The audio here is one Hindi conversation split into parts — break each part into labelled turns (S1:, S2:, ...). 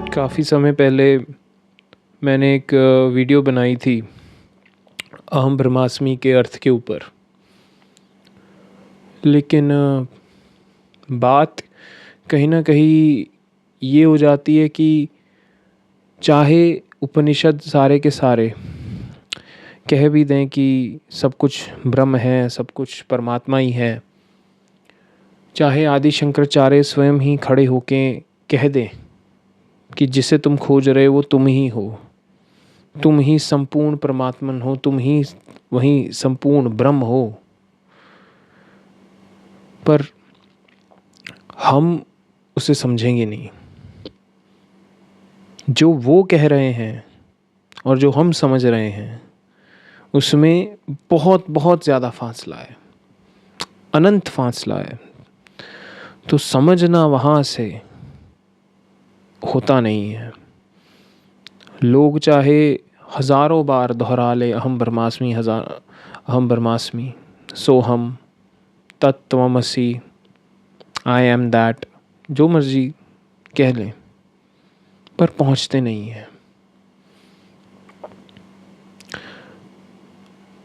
S1: काफ़ी समय पहले मैंने एक वीडियो बनाई थी अहम ब्रह्मास्मि के अर्थ के ऊपर। लेकिन बात कहीं न कहीं ये हो जाती है कि चाहे उपनिषद सारे के सारे कह भी दें कि सब कुछ ब्रह्म है, सब कुछ परमात्मा ही है, चाहे आदि शंकराचार्य स्वयं ही खड़े होके कह दें कि जिसे तुम खोज रहे हो वो तुम ही हो, तुम ही संपूर्ण परमात्मन हो, तुम ही वही संपूर्ण ब्रह्म हो, पर हम उसे समझेंगे नहीं। जो वो कह रहे हैं और जो हम समझ रहे हैं उसमें बहुत बहुत ज़्यादा फासला है, अनंत फासला है। तो समझना वहाँ से होता नहीं है। लोग चाहे हज़ारों बार दोहरा ले अहम ब्रह्मास्मि, सोहम, तत्त्वमसि, आई एम दैट, जो मर्जी कह लें, पर पहुँचते नहीं हैं।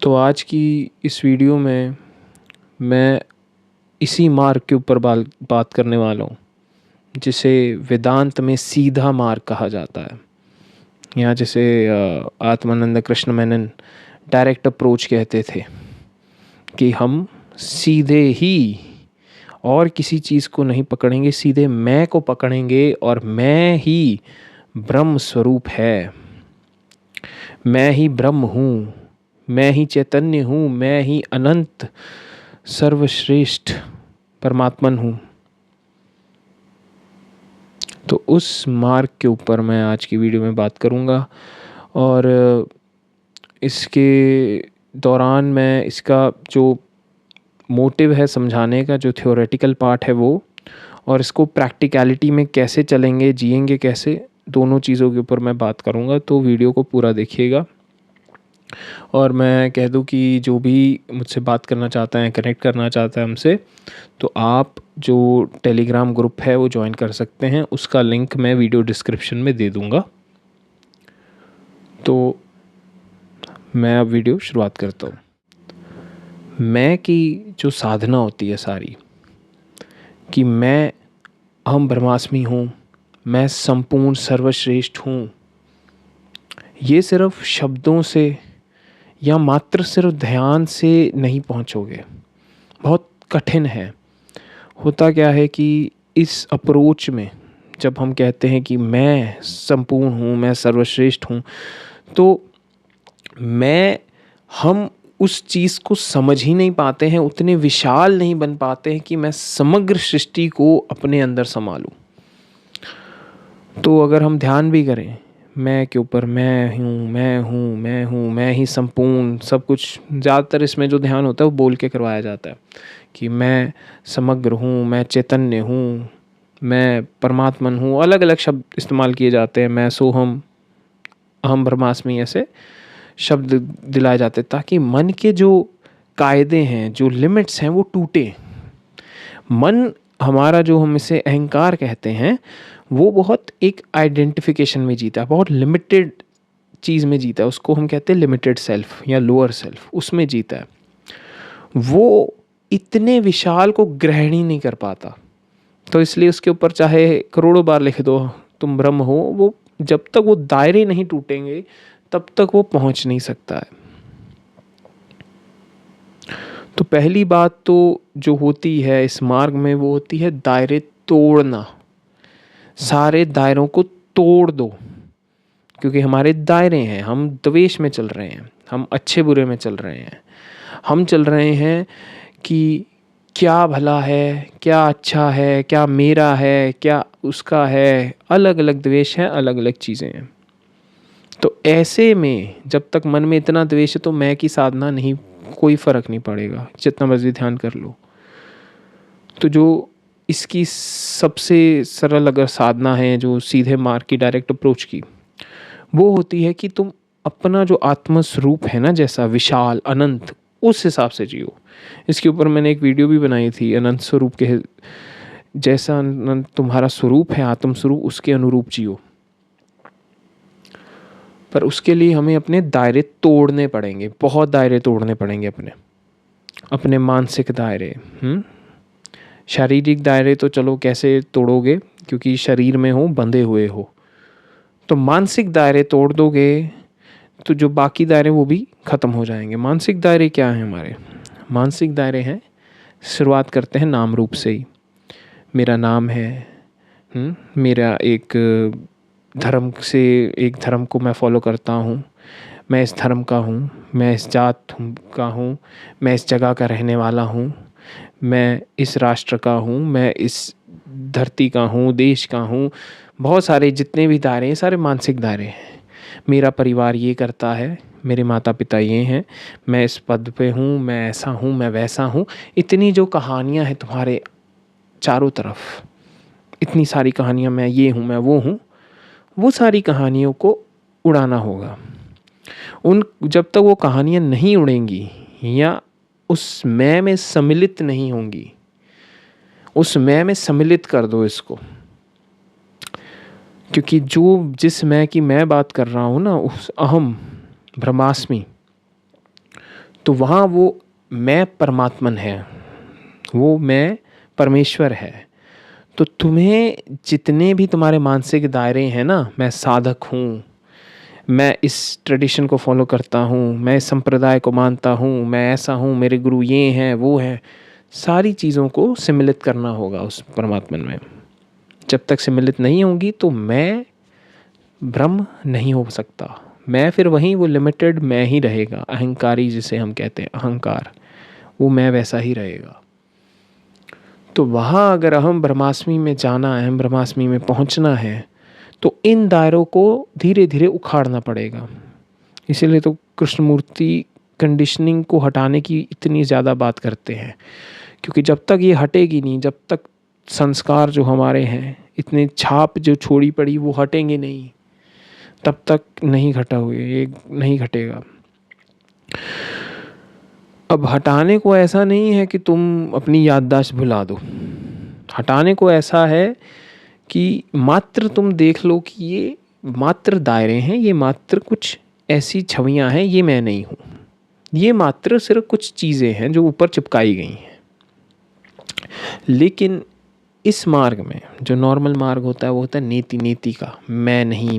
S1: तो आज की इस वीडियो में मैं इसी मार्ग के ऊपर बात करने वाला हूँ, जिसे वेदांत में सीधा मार्ग कहा जाता है, या जिसे आत्मानंद कृष्ण मेनन डायरेक्ट अप्रोच कहते थे, कि हम सीधे ही और किसी चीज़ को नहीं पकड़ेंगे, सीधे मैं को पकड़ेंगे और मैं ही ब्रह्म स्वरूप है, मैं ही ब्रह्म हूँ, मैं ही चैतन्य हूँ, मैं ही अनंत सर्वश्रेष्ठ परमात्मन हूँ। तो उस मार्ग के ऊपर मैं आज की वीडियो में बात करूँगा, और इसके दौरान मैं इसका जो मोटिव है समझाने का, जो थ्योरेटिकल पार्ट है वो, और इसको प्रैक्टिकलिटी में कैसे चलेंगे, जिएंगे कैसे, दोनों चीज़ों के ऊपर मैं बात करूँगा। तो वीडियो को पूरा देखिएगा। और मैं कह दूं कि जो भी मुझसे बात करना चाहता है, कनेक्ट करना चाहता है हमसे, तो आप जो टेलीग्राम ग्रुप है वो ज्वाइन कर सकते हैं। उसका लिंक मैं वीडियो डिस्क्रिप्शन में दे दूँगा। तो मैं अब वीडियो शुरुआत करता हूँ। मैं की जो साधना होती है सारी, कि मैं अहम ब्रह्मास्मि हूँ, मैं संपूर्ण सर्वश्रेष्ठ हूँ, ये सिर्फ शब्दों से या मात्र सिर्फ ध्यान से नहीं पहुँचोगे, बहुत कठिन है। होता क्या है कि इस अप्रोच में जब हम कहते हैं कि मैं संपूर्ण हूँ, मैं सर्वश्रेष्ठ हूँ, तो हम उस चीज़ को समझ ही नहीं पाते हैं, उतने विशाल नहीं बन पाते हैं कि मैं समग्र सृष्टि को अपने अंदर संभालूं। तो अगर हम ध्यान भी करें मैं के ऊपर, मैं हूँ, मैं हूँ, मैं हूँ, मैं ही संपूर्ण सब कुछ, ज़्यादातर इसमें जो ध्यान होता है वो बोल के करवाया जाता है कि मैं समग्र हूँ, मैं चैतन्य हूँ, मैं परमात्मन हूँ। अलग अलग शब्द इस्तेमाल किए जाते हैं, मैं सोहम, अहम ब्रह्मास्मि, ऐसे शब्द दिलाए जाते हैं, ताकि मन के जो कायदे हैं, जो लिमिट्स हैं, वो टूटे। मन हमारा, जो हम इसे अहंकार कहते हैं, वो बहुत एक आइडेंटिफिकेशन में जीता है, बहुत लिमिटेड चीज़ में जीता है। उसको हम कहते हैं लिमिटेड सेल्फ या लोअर सेल्फ, उसमें जीता है। वो इतने विशाल को ग्रहण ही नहीं कर पाता। तो इसलिए उसके ऊपर चाहे करोड़ों बार लिख दो तुम ब्रह्म हो, वो जब तक वो दायरे नहीं टूटेंगे तब तक वो पहुंच नहीं सकता है। तो पहली बात तो जो होती है इस मार्ग में, वो होती है दायरे तोड़ना। सारे दायरों को तोड़ दो, क्योंकि हमारे दायरे हैं, हम द्वेष में चल रहे हैं, हम अच्छे बुरे में चल रहे हैं, हम चल रहे हैं कि क्या भला है, क्या अच्छा है, क्या मेरा है, क्या उसका है। अलग अलग द्वेष हैं, अलग अलग चीज़ें हैं। तो ऐसे में जब तक मन में इतना द्वेष है तो मैं की साधना नहीं, कोई फ़र्क नहीं पड़ेगा, जितना मर्जी ध्यान कर लो। तो जो इसकी सबसे सरल अगर साधना है, जो सीधे मार्ग की, डायरेक्ट अप्रोच की, वो होती है कि तुम अपना जो आत्म स्वरूप है ना, जैसा विशाल अनंत, उस हिसाब से जियो। इसके ऊपर मैंने एक वीडियो भी बनाई थी, अनंत स्वरूप के जैसा अनंत तुम्हारा स्वरूप है, आत्म स्वरूप, उसके अनुरूप जियो। पर उसके लिए हमें अपने दायरे तोड़ने पड़ेंगे, बहुत दायरे तोड़ने पड़ेंगे अपने अपने मानसिक दायरे। शारीरिक दायरे तो चलो कैसे तोड़ोगे, क्योंकि शरीर में हो, बंधे हुए हो। तो मानसिक दायरे तोड़ दोगे तो जो बाकी दायरे वो भी ख़त्म हो जाएंगे। मानसिक दायरे क्या हैं हमारे? मानसिक दायरे हैं, शुरुआत करते हैं नाम रूप से ही। मेरा नाम है, मेरा एक धर्म से, एक धर्म को मैं फॉलो करता हूँ, मैं इस धर्म का हूँ, मैं इस जात का हूँ, मैं इस जगह का रहने वाला हूँ, मैं इस राष्ट्र का हूँ, मैं इस धरती का हूँ, देश का हूँ। बहुत सारे जितने भी दायरे हैं सारे मानसिक दायरे हैं। मेरा परिवार ये करता है, मेरे माता पिता ये हैं, मैं इस पद पे हूँ, मैं ऐसा हूँ, मैं वैसा हूँ। इतनी जो कहानियाँ हैं तुम्हारे चारों तरफ, इतनी सारी कहानियाँ, मैं ये हूँ, मैं वो सारी कहानियों को उड़ाना होगा। जब तक वो कहानियाँ नहीं उड़ेंगी या उस मैं में सम्मिलित नहीं होंगी, उस मैं में सम्मिलित कर दो इसको। क्योंकि जिस मैं की मैं बात कर रहा हूँ ना, उस अहम ब्रह्मास्मि, तो वहाँ वो मैं परमात्मन है, वो मैं परमेश्वर है। तो तुम्हें जितने भी तुम्हारे मानसिक दायरे हैं ना, मैं साधक हूँ, मैं इस ट्रेडिशन को फॉलो करता हूँ, मैं इस संप्रदाय को मानता हूँ, मैं ऐसा हूँ, मेरे गुरु ये हैं वो हैं, सारी चीज़ों को सम्मिलित करना होगा उस परमात्मन में। जब तक सम्मिलित नहीं होंगी तो मैं ब्रह्म नहीं हो सकता। मैं फिर वहीं वो लिमिटेड मैं ही रहेगा, अहंकारी जिसे हम कहते हैं, अहंकार, वो मैं वैसा ही रहेगा। तो वहाँ अगर अहम ब्रह्मास्मि में जाना है, अहम ब्रह्मास्मि में पहुँचना है, तो इन दायरों को धीरे धीरे उखाड़ना पड़ेगा। इसीलिए तो कृष्णमूर्ति कंडीशनिंग को हटाने की इतनी ज़्यादा बात करते हैं, क्योंकि जब तक ये हटेगी नहीं, जब तक संस्कार जो हमारे हैं, इतने छाप जो छोड़ी पड़ी वो हटेंगे नहीं, तब तक नहीं घटा हुए, ये नहीं घटेगा। अब हटाने को ऐसा नहीं है कि तुम अपनी याददाश्त भुला दो। हटाने को ऐसा है कि मात्र तुम देख लो कि ये मात्र दायरे हैं, ये मात्र कुछ ऐसी छवियां हैं, ये मैं नहीं हूँ। ये मात्र सिर्फ कुछ चीज़ें हैं जो ऊपर चिपकाई गई हैं। लेकिन इस मार्ग में जो नॉर्मल मार्ग होता है वो होता है नीति नीति का। मैं नहीं,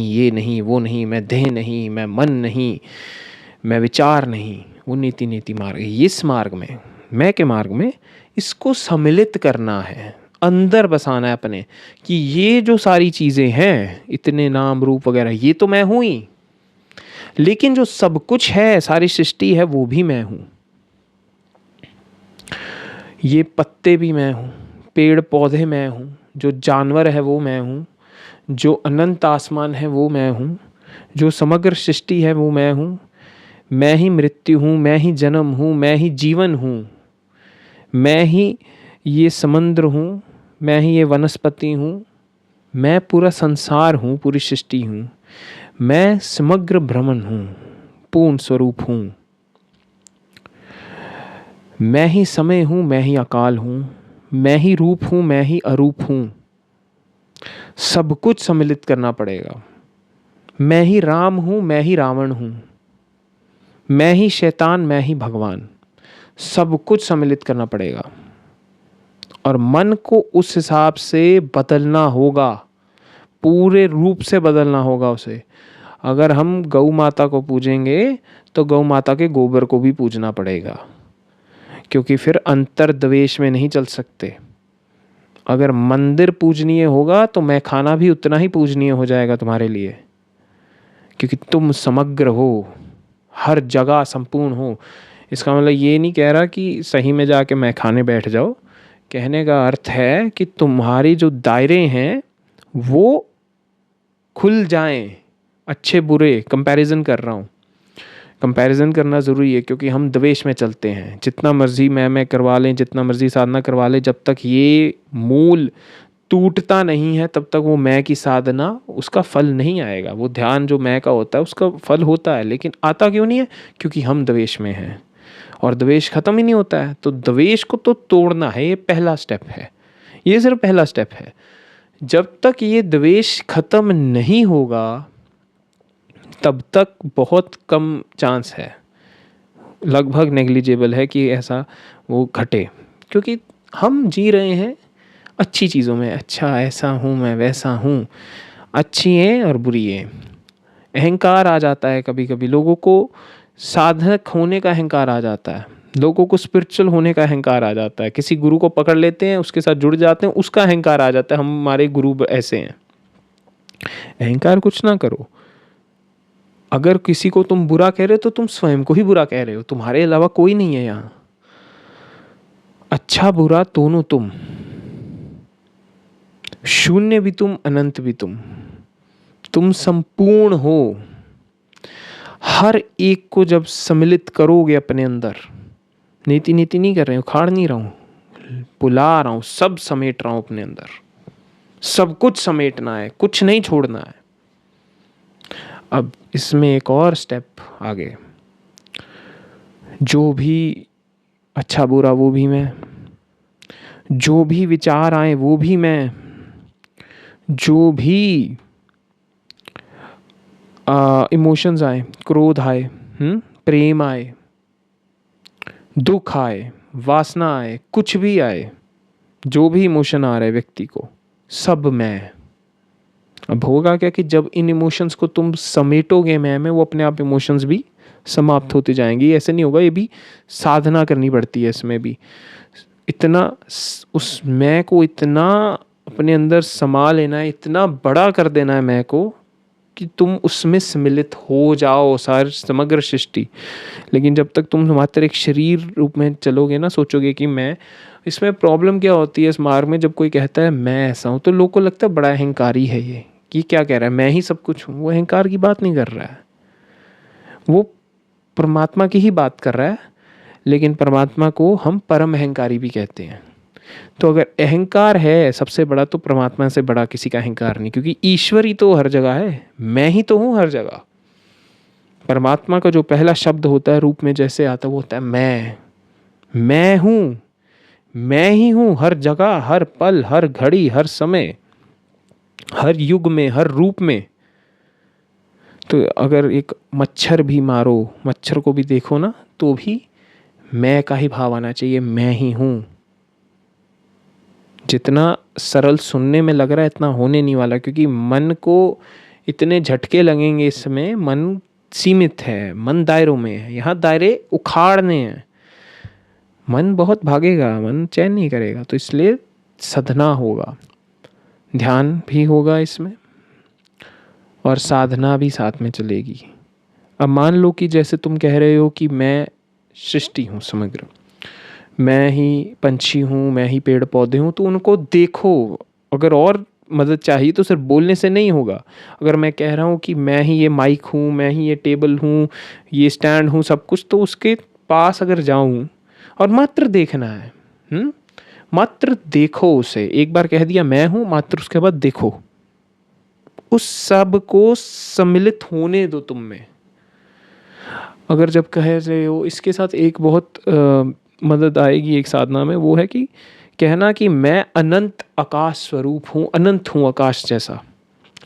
S1: ये नहीं, वो नहीं, मैं देह नहीं, मैं मन नहीं, मैं विचार नहीं, वो नीति नीति मार्ग है। इस मार्ग में, मैं के मार्ग में, इसको सम्मिलित करना है, अंदर बसाना है अपने, कि ये जो सारी चीज़ें हैं, इतने नाम रूप वगैरह, ये तो मैं हूँ ही, लेकिन जो सब कुछ है, सारी सृष्टि है, वो भी मैं हूँ। ये पत्ते भी मैं हूँ, पेड़ पौधे मैं हूँ, जो जानवर है वो मैं हूँ, जो अनंत आसमान है वो मैं हूँ, जो समग्र सृष्टि है वो मैं हूँ। मैं ही मृत्यु हूँ, मैं ही जन्म हूँ, मैं ही जीवन हूँ, मैं ही ये समुद्र हूँ, मैं ही ये वनस्पति हूँ, मैं पूरा संसार हूँ, पूरी सृष्टि हूँ, मैं समग्र ब्रह्मन हूँ, पूर्ण स्वरूप हूँ। मैं ही समय हूँ, मैं ही अकाल हूँ, मैं ही रूप हूँ, मैं ही अरूप हूँ। सब कुछ सम्मिलित करना पड़ेगा। मैं ही राम हूँ, मैं ही रावण हूँ, मैं ही शैतान, मैं ही भगवान। सब कुछ सम्मिलित करना पड़ेगा और मन को उस हिसाब से बदलना होगा, पूरे रूप से बदलना होगा उसे। अगर हम गौ माता को पूजेंगे तो गौ माता के गोबर को भी पूजना पड़ेगा, क्योंकि फिर अंतर्द्वेष में नहीं चल सकते। अगर मंदिर पूजनीय होगा तो मैं खाना भी उतना ही पूजनीय हो जाएगा तुम्हारे लिए, क्योंकि तुम समग्र हो, हर जगह संपूर्ण हो। इसका मतलब ये नहीं कह रहा कि सही में जाके मैं खाने बैठ जाओ। कहने का अर्थ है कि तुम्हारी जो दायरे हैं वो खुल जाएं, अच्छे बुरे। कंपैरिजन कर रहा हूँ, कंपैरिजन करना ज़रूरी है, क्योंकि हम द्वेष में चलते हैं। जितना मर्जी मैं करवा लें, जितना मर्जी साधना करवा लें, जब तक ये मूल टूटता नहीं है तब तक वो मैं की साधना, उसका फल नहीं आएगा। वो ध्यान जो मैं का होता है उसका फल होता है, लेकिन आता क्यों नहीं है? क्योंकि हम द्वेष में हैं और द्वेष खत्म ही नहीं होता है। तो द्वेष को तो तोड़ना है, ये पहला स्टेप है, ये सिर्फ पहला स्टेप है। जब तक ये द्वेष खत्म नहीं होगा, तब तक बहुत कम चांस है, लगभग नेग्लिजिबल है कि ऐसा वो घटे, क्योंकि हम जी रहे हैं अच्छी चीज़ों में। अच्छा ऐसा हूँ मैं, वैसा हूँ, अच्छी है और बुरी है। अहंकार आ जाता है कभी कभी लोगों को, साधक होने का अहंकार आ जाता है लोगों को, स्पिरिचुअल होने का अहंकार आ जाता है। किसी गुरु को पकड़ लेते हैं, उसके साथ जुड़ जाते हैं, उसका अहंकार आ जाता है, हमारे गुरु ऐसे हैं। अहंकार कुछ ना करो। अगर किसी को तुम बुरा कह रहे हो तो तुम स्वयं को ही बुरा कह रहे हो, तुम्हारे अलावा कोई नहीं है यहाँ। अच्छा बुरा दोनों तुम, शून्य भी तुम, अनंत भी तुम संपूर्ण हो। हर एक को जब सम्मिलित करोगे अपने अंदर, नीति नीति नहीं कर रहे हो, उखाड़ नहीं रहा हूँ, बुला रहा हूँ, सब समेट रहा हूँ अपने अंदर। सब कुछ समेटना है, कुछ नहीं छोड़ना है। अब इसमें एक और स्टेप आगे, जो भी अच्छा बुरा वो भी मैं, जो भी विचार आए वो भी मैं, जो भी इमोशंस आए, क्रोध आए, प्रेम आए, दुख आए, वासना आए, कुछ भी आए, जो भी इमोशन आ रहा है व्यक्ति को, सब मैं। अब होगा क्या कि जब इन इमोशंस को तुम समेटोगे मैं में, वो अपने आप इमोशंस भी समाप्त होते जाएंगी। ऐसे नहीं होगा, ये भी साधना करनी पड़ती है इसमें भी। इतना उस मैं को इतना अपने अंदर समा लेना है, इतना बड़ा कर देना है मैं को, कि तुम उसमें सम्मिलित हो जाओ, सारी समग्र सृष्टि। लेकिन जब तक तुम मात्र एक शरीर रूप में चलोगे ना, सोचोगे कि मैं, इसमें प्रॉब्लम क्या होती है इस मार्ग में, जब कोई कहता है मैं ऐसा हूँ तो लोगों को लगता है बड़ा अहंकारी है ये, कि क्या कह रहा है, मैं ही सब कुछ हूँ। वो अहंकार की बात नहीं कर रहा है, वो परमात्मा की ही बात कर रहा है। लेकिन परमात्मा को हम परम अहंकारी भी कहते हैं। तो अगर अहंकार है सबसे बड़ा, तो परमात्मा से बड़ा किसी का अहंकार नहीं, क्योंकि ईश्वर ही तो हर जगह है, मैं ही तो हूँ हर जगह। परमात्मा का जो पहला शब्द होता है रूप में जैसे आता है, वो होता है मैं हूँ, मैं ही हूँ हर जगह, हर पल, हर घड़ी, हर समय, हर युग में, हर रूप में। तो अगर एक मच्छर भी मारो, मच्छर को भी देखो ना, तो भी मैं का ही भाव आना चाहिए, मैं ही हूँ। जितना सरल सुनने में लग रहा है, इतना होने नहीं वाला, क्योंकि मन को इतने झटके लगेंगे इसमें। मन सीमित है, मन दायरों में है, यहाँ दायरे उखाड़ने हैं। मन बहुत भागेगा, मन चैन नहीं करेगा, तो इसलिए साधना होगा, ध्यान भी होगा इसमें, और साधना भी साथ में चलेगी। अब मान लो कि जैसे तुम कह रहे हो कि मैं सृष्टि हूँ समग्र, मैं ही पंछी हूँ, मैं ही पेड़ पौधे हूँ, तो उनको देखो। अगर और मदद चाहिए तो सिर्फ बोलने से नहीं होगा। अगर मैं कह रहा हूँ कि मैं ही ये माइक हूँ, मैं ही ये टेबल हूँ, ये स्टैंड हूँ, सब कुछ, तो उसके पास अगर जाऊँ और मात्र देखना है, मात्र देखो उसे। एक बार कह दिया मैं हूँ, मात्र उसके बाद देखो, उस सब को सम्मिलित होने दो तुम में। अगर जब कह रहे हो, इसके साथ एक बहुत मदद आएगी एक साधना में, वो है कि कहना कि मैं अनंत आकाश स्वरूप हूँ, अनंत हूँ आकाश जैसा।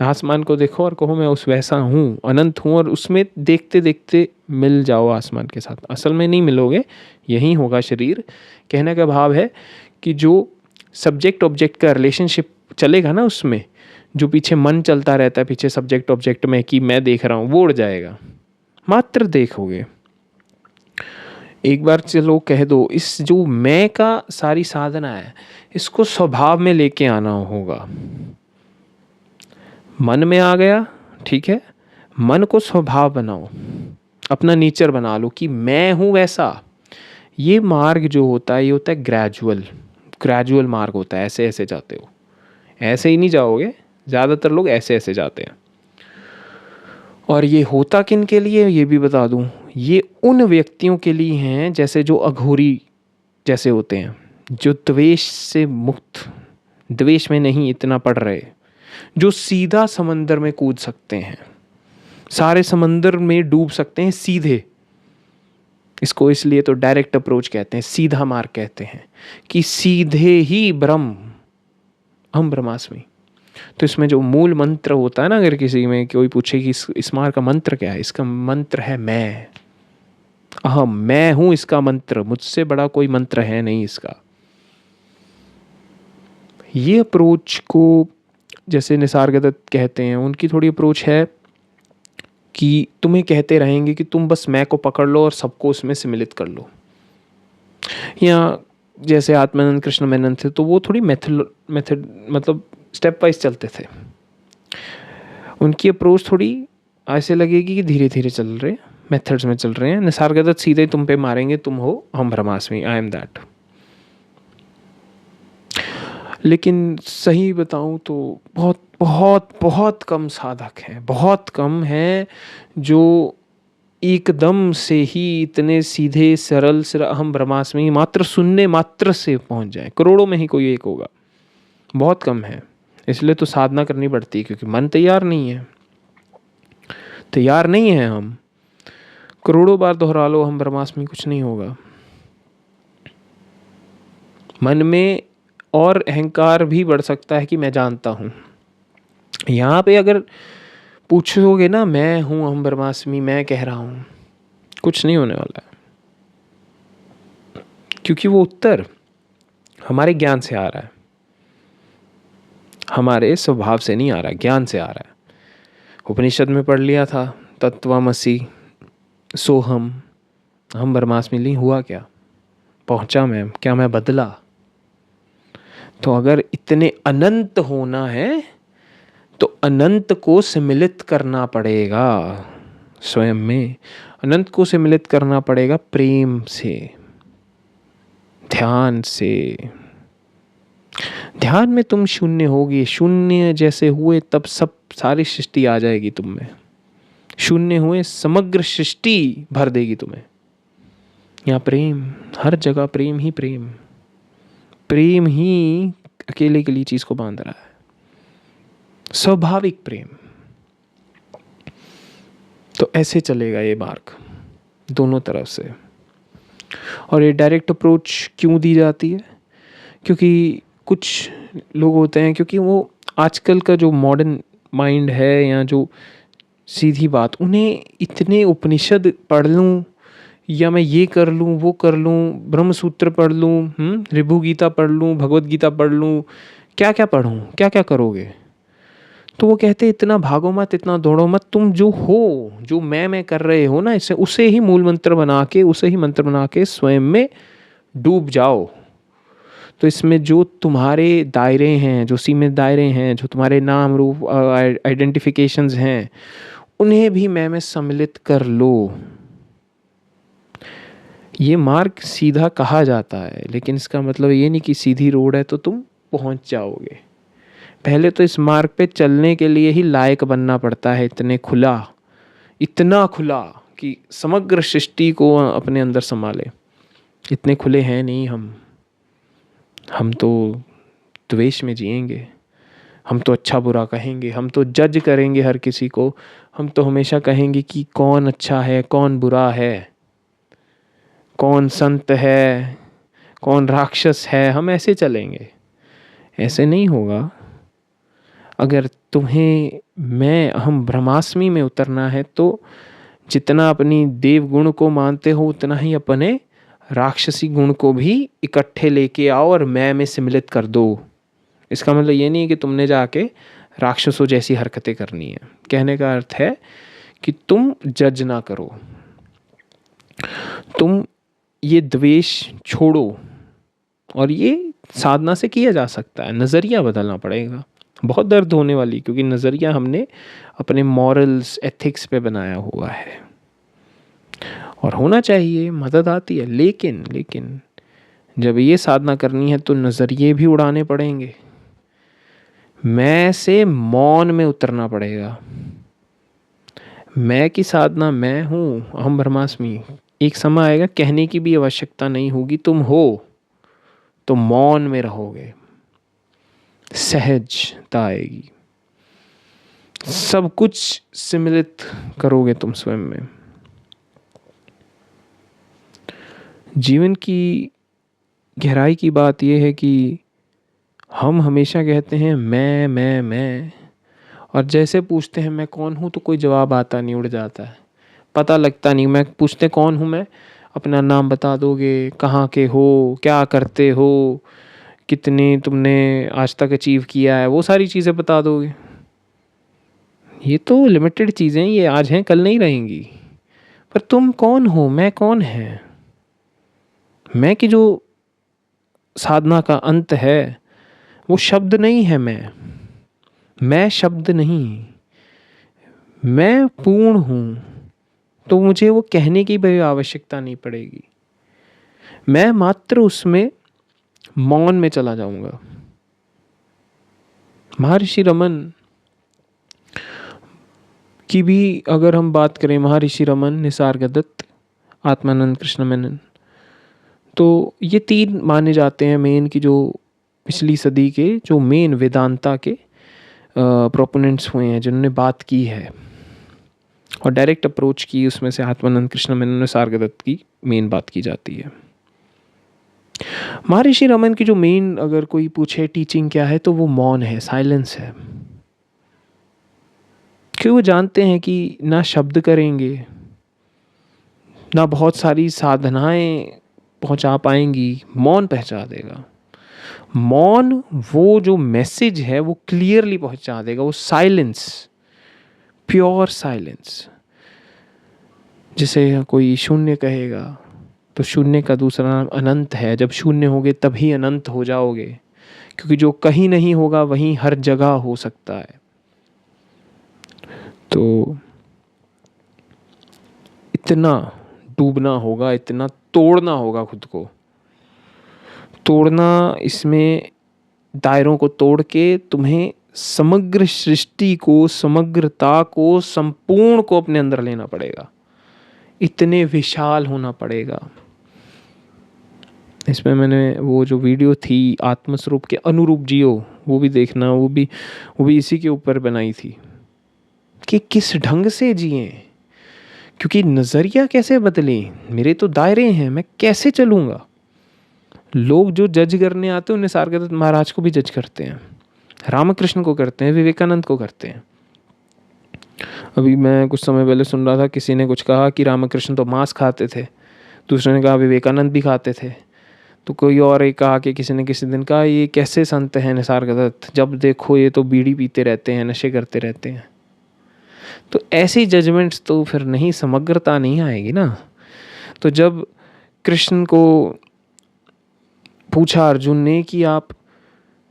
S1: आसमान को देखो और कहो मैं उस वैसा हूँ, अनंत हूँ, और उसमें देखते देखते मिल जाओ आसमान के साथ। असल में नहीं मिलोगे, यही होगा शरीर। कहने का भाव है कि जो सब्जेक्ट ऑब्जेक्ट का रिलेशनशिप चलेगा ना, उसमें जो पीछे मन चलता रहता है पीछे सब्जेक्ट ऑब्जेक्ट में कि मैं देख रहा हूँ, वो उड़ जाएगा, मात्र देखोगे। एक बार चलो कह दो, इस जो मैं का सारी साधना है, इसको स्वभाव में लेके आना होगा। मन में आ गया, ठीक है, मन को स्वभाव बनाओ, अपना नेचर बना लो कि मैं हूँ वैसा। ये मार्ग जो होता है, ये होता है ग्रेजुअल मार्ग होता है। ऐसे ऐसे जाते हो, ऐसे ही नहीं जाओगे, ज़्यादातर लोग ऐसे ऐसे जाते हैं। और ये होता किन के लिए, ये भी बता दूं, ये उन व्यक्तियों के लिए हैं जैसे जो अघोरी जैसे होते हैं, जो द्वेष से मुक्त, द्वेष में नहीं इतना पड़ रहे, जो सीधा समंदर में कूद सकते हैं, सारे समंदर में डूब सकते हैं सीधे। इसको इसलिए तो डायरेक्ट अप्रोच कहते हैं, सीधा मार्ग कहते हैं, कि सीधे ही ब्रह्म, हम ब्रह्मास्मि, तो इसमें जो मूल मंत्र होता है ना, अगर किसी में कोई पूछे कि इस मार्ग का मंत्र क्या है, इसका मंत्र है मैं। अहम, मैं हूं इसका मंत्र, मुझसे बड़ा कोई मंत्र है नहीं इसका। ये अप्रोच को जैसे निसर्गदत्त कहते हैं, उनकी थोड़ी अप्रोच है कि तुम्हें कहते रहेंगे कि तुम बस मैं को पकड़ लो और सबको उसमें सम्मिलित कर लो। या जैसे आत्मानंद कृष्ण मेनन थे, तो वो थोड़ी मेथड मतलब स्टेप वाइज चलते थे। उनकी अप्रोच थोड़ी ऐसे लगेगी कि धीरे धीरे चल रहे, मेथड्स में चल रहे हैं। निसर्गदत्त सीधे तुम पे मारेंगे, तुम हो हम ब्रह्मास्मि, आई एम दैट। लेकिन सही बताऊं तो बहुत बहुत बहुत कम साधक हैं, बहुत कम हैं जो एकदम से ही इतने सीधे सरल हम ब्रह्मास्मि मात्र सुनने मात्र से पहुंच जाए। करोड़ों में ही कोई एक होगा, बहुत कम है। इसलिए तो साधना करनी पड़ती है, क्योंकि मन तैयार नहीं है, तैयार नहीं है हम। करोड़ों बार दोहरा लो हम ब्रह्मास्मि, कुछ नहीं होगा। मन में और अहंकार भी बढ़ सकता है कि मैं जानता हूँ। यहाँ पे अगर पूछोगे ना मैं हूँ हम ब्रह्मास्मि, मैं कह रहा हूँ, कुछ नहीं होने वाला है। क्योंकि वो उत्तर हमारे ज्ञान से आ रहा है, हमारे स्वभाव से नहीं आ रहा, ज्ञान से आ रहा है। उपनिषद में पढ़ लिया था तत्त्वमसि सोहम, हम ब्रह्मास्मि, ली हुआ क्या, पहुंचा मैं, क्या मैं बदला? तो अगर इतने अनंत होना है तो अनंत को सम्मिलित करना पड़ेगा स्वयं में। अनंत को सम्मिलित करना पड़ेगा प्रेम से, ध्यान से। ध्यान में तुम शून्य होगे, शून्य जैसे हुए तब सब सारी सृष्टि आ जाएगी तुम में। शून्य हुए समग्र सृष्टि भर देगी तुम्हें। यहाँ प्रेम, हर जगह प्रेम ही प्रेम, प्रेम ही अकेले के लिए चीज को बांध रहा है, स्वाभाविक प्रेम। तो ऐसे चलेगा ये मार्ग दोनों तरफ से। और ये डायरेक्ट अप्रोच क्यों दी जाती है? क्योंकि कुछ लोग होते हैं, क्योंकि वो आजकल का जो मॉडर्न माइंड है या जो सीधी बात, उन्हें इतने उपनिषद पढ़ लूँ या मैं ये कर लूँ वो कर लूँ, ब्रह्म सूत्र पढ़ लूँ, ऋभु गीता पढ़ लूँ, भगवत गीता पढ़ लूँ, क्या क्या पढ़ूँ, क्या क्या करोगे? तो वो कहते इतना भागो मत, इतना दौड़ो मत, तुम जो हो, जो मैं कर रहे हो ना, इसे उसे ही मूल मंत्र बना के, उसे ही मंत्र बना के स्वयं में डूब जाओ। तो इसमें जो तुम्हारे दायरे हैं, जो सीमित दायरे हैं, जो तुम्हारे नाम रूप आइडेंटिफिकेशंस हैं, उन्हें भी मैं में सम्मिलित कर लो। ये मार्ग सीधा कहा जाता है, लेकिन इसका मतलब ये नहीं कि सीधी रोड है तो तुम पहुंच जाओगे। पहले तो इस मार्ग पे चलने के लिए ही लायक बनना पड़ता है, इतना खुला कि समग्र सृष्टि को अपने अंदर संभाले। इतने खुले हैं नहीं हम तो द्वेष में जिएंगे, हम तो अच्छा बुरा कहेंगे, हम तो जज करेंगे हर किसी को, हम तो हमेशा कहेंगे कि कौन अच्छा है कौन बुरा है, कौन संत है कौन राक्षस है, हम ऐसे चलेंगे। ऐसे नहीं होगा। अगर तुम्हें मैं हम ब्रह्मास्मि में उतरना है तो जितना अपनी देव गुण को मानते हो उतना ही अपने राक्षसी गुण को भी इकट्ठे लेके आओ और मैं में सम्मिलित कर दो। इसका मतलब ये नहीं है कि तुमने जाके राक्षसों जैसी हरकतें करनी है। कहने का अर्थ है कि तुम जज ना करो, तुम ये द्वेष छोड़ो। और ये साधना से किया जा सकता है, नज़रिया बदलना पड़ेगा। बहुत दर्द होने वाली, क्योंकि नज़रिया हमने अपने मॉरल्स एथिक्स पे बनाया हुआ है, और होना चाहिए, मदद आती है। लेकिन जब ये साधना करनी है तो नज़रिए भी उड़ाने पड़ेंगे। मैं से मौन में उतरना पड़ेगा। मैं की साधना, मैं हूँ अहम ब्रह्मास्मि, एक समय आएगा कहने की भी आवश्यकता नहीं होगी, तुम हो तो मौन में रहोगे, सहजता आएगी, सब कुछ सम्मिलित करोगे तुम स्वयं में। जीवन की गहराई की बात यह है कि हम हमेशा कहते हैं मैं, और जैसे पूछते हैं मैं कौन हूँ तो कोई जवाब आता नहीं, उड़ जाता है, पता लगता नहीं। मैं पूछते कौन हूँ मैं, अपना नाम बता दोगे, कहाँ के हो, क्या करते हो, कितने तुमने आज तक अचीव किया है, वो सारी चीज़ें बता दोगे। ये तो लिमिटेड चीज़ें, ये आज हैं कल नहीं रहेंगी। पर तुम कौन हो, मैं कौन है? मैं की जो साधना का अंत है वो शब्द नहीं है। मैं शब्द नहीं, मैं पूर्ण हूँ। तो मुझे वो कहने की भी आवश्यकता नहीं पड़ेगी, मैं मात्र उसमें मौन में चला जाऊंगा। महर्षि रमन की भी अगर हम बात करें, महर्षि रमन, निसर्गदत्त, आत्मानंद कृष्ण मेनन, तो ये तीन माने जाते हैं मेन की, जो पिछली सदी के जो मेन वेदांता के प्रोपोनेंट्स हुए हैं, जिन्होंने बात की है और डायरेक्ट अप्रोच की। उसमें से आत्मानंद कृष्ण मेनन, निसर्गदत्त की मेन बात की जाती है। महर्षि रमन की जो मेन अगर कोई पूछे टीचिंग क्या है, तो वो मौन है, साइलेंस है। क्यों? वो जानते हैं कि ना शब्द करेंगे, ना बहुत सारी साधनाएं पहुंचा पाएंगी, मौन पहुंचा देगा। मौन वो जो मैसेज है वो क्लियरली पहुंचा देगा, वो साइलेंस, प्योर साइलेंस। जिसे कोई शून्य कहेगा तो शून्य का दूसरा नाम अनंत है। जब शून्य होगे तभी अनंत हो जाओगे, क्योंकि जो कहीं नहीं होगा वहीं हर जगह हो सकता है। तो इतना डूबना होगा, इतना तोड़ना होगा खुद को, तोड़ना, इसमें दायरों को तोड़ के तुम्हें समग्र सृष्टि को, समग्रता को, संपूर्ण को अपने अंदर लेना पड़ेगा। इतने विशाल होना पड़ेगा। इसमें मैंने वो जो वीडियो थी आत्मस्वरूप के अनुरूप जियो, वो भी देखना, वो भी इसी के ऊपर बनाई थी कि किस ढंग से जिए, क्योंकि नज़रिया कैसे बदले। मेरे तो दायरे हैं, मैं कैसे चलूँगा। लोग जो जज करने आते हैं उन्हें निसर्गदत्त महाराज को भी जज करते हैं, रामकृष्ण को करते हैं, विवेकानंद को करते हैं। अभी मैं कुछ समय पहले सुन रहा था, किसी ने कुछ कहा कि रामकृष्ण तो मांस खाते थे, दूसरे ने कहा विवेकानंद भी खाते थे, तो कोई और एक कहा कि किसी ने किसी दिन कहा ये कैसे संत हैं निसर्गदत्त, जब देखो ये तो बीड़ी पीते रहते हैं, नशे करते रहते हैं। तो ऐसी जजमेंट्स तो फिर नहीं, समग्रता नहीं आएगी ना। तो जब कृष्ण को पूछा अर्जुन ने कि आप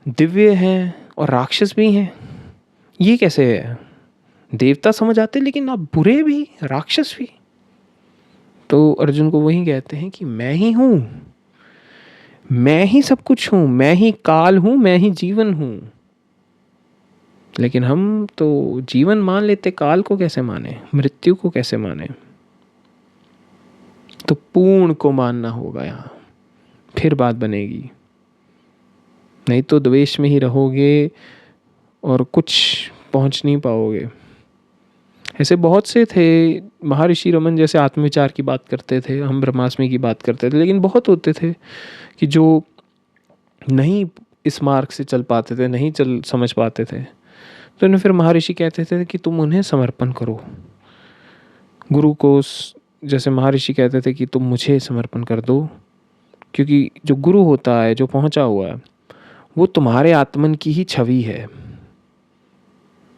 S1: दिव्य हैं और राक्षस भी हैं, ये कैसे है? देवता समझ आते लेकिन आप बुरे भी, राक्षस भी। तो अर्जुन को वही कहते हैं कि मैं ही हूँ, मैं ही सब कुछ हूँ, मैं ही काल हूँ, मैं ही जीवन हूँ। लेकिन हम तो जीवन मान लेते, काल को कैसे माने, मृत्यु को कैसे माने। तो पूर्ण को मानना होगा यहाँ, फिर बात बनेगी। नहीं तो द्वेष में ही रहोगे और कुछ पहुंच नहीं पाओगे। ऐसे बहुत से थे, महर्षि रमन जैसे आत्मविचार की बात करते थे, हम ब्रह्मास्मि की बात करते थे, लेकिन बहुत होते थे कि जो नहीं इस मार्ग से चल पाते थे, नहीं चल समझ पाते थे, तो इन्हें फिर महर्षि कहते थे कि तुम उन्हें समर्पण करो गुरु को। जैसे महर्षि कहते थे कि तुम मुझे समर्पण कर दो, क्योंकि जो गुरु होता है, जो पहुंचा हुआ है, वो तुम्हारे आत्मन की ही छवि है।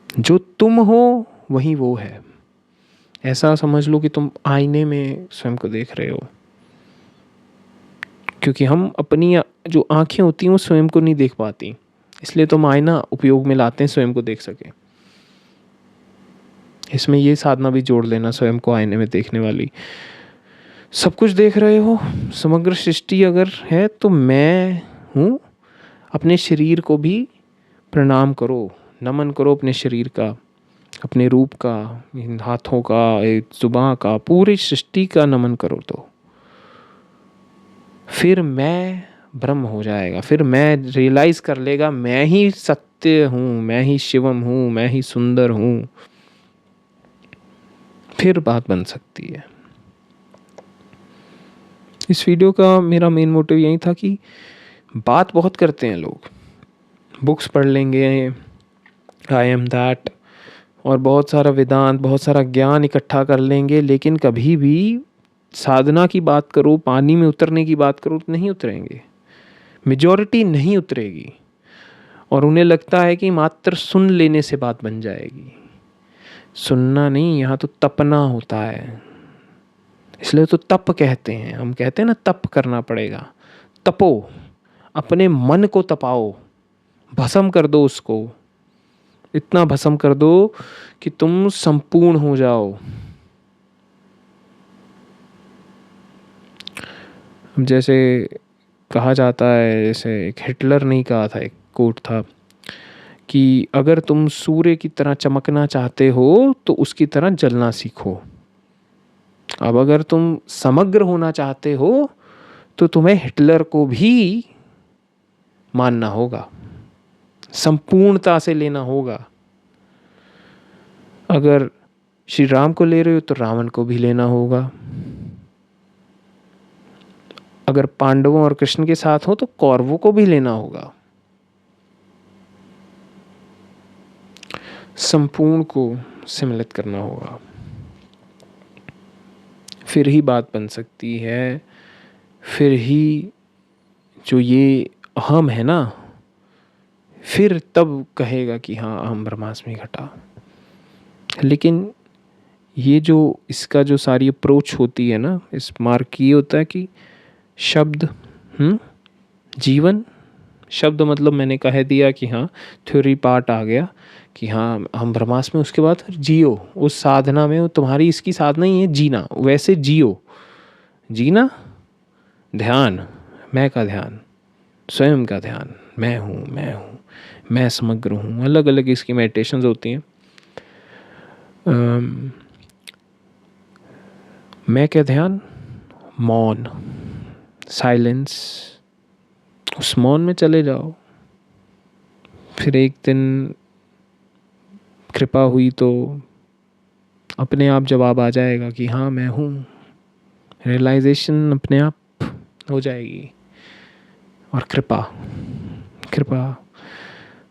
S1: जो तुम हो वही वो है। ऐसा समझ लो कि तुम आईने में स्वयं को देख रहे हो, क्योंकि हम अपनी जो आंखें होती हैं वो स्वयं को नहीं देख पाती, इसलिए तुम आईना उपयोग में लाते हैं स्वयं को देख सके। इसमें ये साधना भी जोड़ लेना, स्वयं को आईने में देखने वाली। सब कुछ देख रहे हो, समग्र सृष्टि अगर है तो मैं हूँ। अपने शरीर को भी प्रणाम करो, नमन करो अपने शरीर का, अपने रूप का, इन हाथों का, एक जुबान का, पूरी सृष्टि का नमन करो। तो फिर मैं ब्रह्म हो जाएगा, फिर मैं रियलाइज कर लेगा मैं ही सत्य हूँ, मैं ही शिवम हूँ, मैं ही सुंदर हूँ। फिर बात बन सकती है। इस वीडियो का मेरा मेन मोटिव यही था कि बात बहुत करते हैं लोग, बुक्स पढ़ लेंगे, आई एम दैट, और बहुत सारा वेदांत, बहुत सारा ज्ञान इकट्ठा कर लेंगे, लेकिन कभी भी साधना की बात करो, पानी में उतरने की बात करो तो नहीं उतरेंगे, मेजॉरिटी नहीं उतरेगी। और उन्हें लगता है कि मात्र सुन लेने से बात बन जाएगी। सुनना नहीं, यहाँ तो तपना होता है। इसलिए तो तप कहते हैं, हम कहते हैं ना तप करना पड़ेगा। तपो, अपने मन को तपाओ, भस्म कर दो उसको, इतना भस्म कर दो कि तुम संपूर्ण हो जाओ। जैसे कहा जाता है, जैसे एक हिटलर नहीं कहा था, एक कोट था कि अगर तुम सूर्य की तरह चमकना चाहते हो तो उसकी तरह जलना सीखो। अब अगर तुम समग्र होना चाहते हो तो तुम्हें हिटलर को भी मानना होगा, संपूर्णता से लेना होगा। अगर श्री राम को ले रहे हो तो रावण को भी लेना होगा। अगर पांडवों और कृष्ण के साथ हो तो कौरवों को भी लेना होगा। संपूर्ण को सम्मिलित करना होगा, फिर ही बात बन सकती है। फिर ही जो ये अहम है ना, फिर तब कहेगा कि हाँ अहम ब्रह्मास्मि घटा। लेकिन ये जो इसका जो सारी अप्रोच होती है ना, इस मार्ग की, ये होता है कि शब्द जीवन, शब्द मतलब मैंने कह दिया कि हाँ थ्योरी पार्ट आ गया कि हाँ हम ब्रह्मास्मि में, उसके बाद जियो उस साधना में। तुम्हारी इसकी साधना ही है जीना, वैसे जियो। जीना, ध्यान, मैं का ध्यान, स्वयं का ध्यान, मैं हूँ, मैं हूँ, मैं समग्र हूँ। अलग अलग इसकी मेडिटेशंस होती हैं। मैं का ध्यान, मौन, साइलेंस, उस मौन में चले जाओ। फिर एक दिन कृपा हुई तो अपने आप जवाब आ जाएगा कि हाँ मैं हूँ। रियलाइजेशन अपने आप हो जाएगी। और कृपा, कृपा,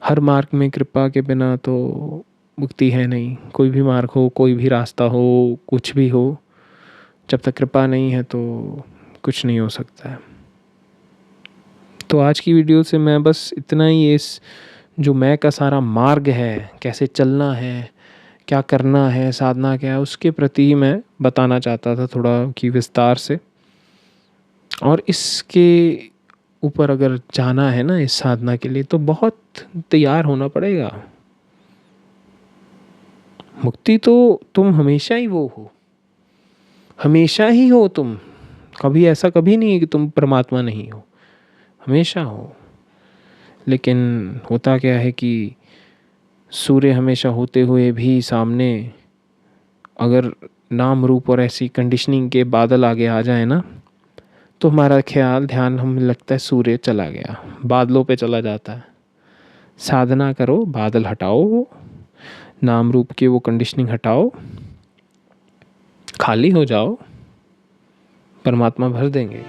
S1: हर मार्ग में कृपा के बिना तो मुक्ति है नहीं। कोई भी मार्ग हो, कोई भी रास्ता हो, कुछ भी हो, जब तक कृपा नहीं है तो कुछ नहीं हो सकता है। तो आज की वीडियो से मैं बस इतना ही, इस जो मैं का सारा मार्ग है, कैसे चलना है, क्या करना है, साधना क्या है, उसके प्रति मैं बताना चाहता था थोड़ा कि विस्तार से। और इसके ऊपर अगर जाना है ना इस साधना के लिए, तो बहुत तैयार होना पड़ेगा। मुक्ति तो तुम हमेशा ही वो हो, हमेशा ही हो तुम। कभी ऐसा कभी नहीं है कि तुम परमात्मा नहीं हो, हमेशा हो। लेकिन होता क्या है कि सूर्य हमेशा होते हुए भी सामने अगर नाम रूप और ऐसी कंडीशनिंग के बादल आगे आ जाए ना, तो हमारा ख्याल, ध्यान, हमें लगता है सूर्य चला गया, बादलों पे चला जाता है। साधना करो, बादल हटाओ, वो नाम रूप के वो कंडीशनिंग हटाओ, खाली हो जाओ, परमात्मा भर देंगे।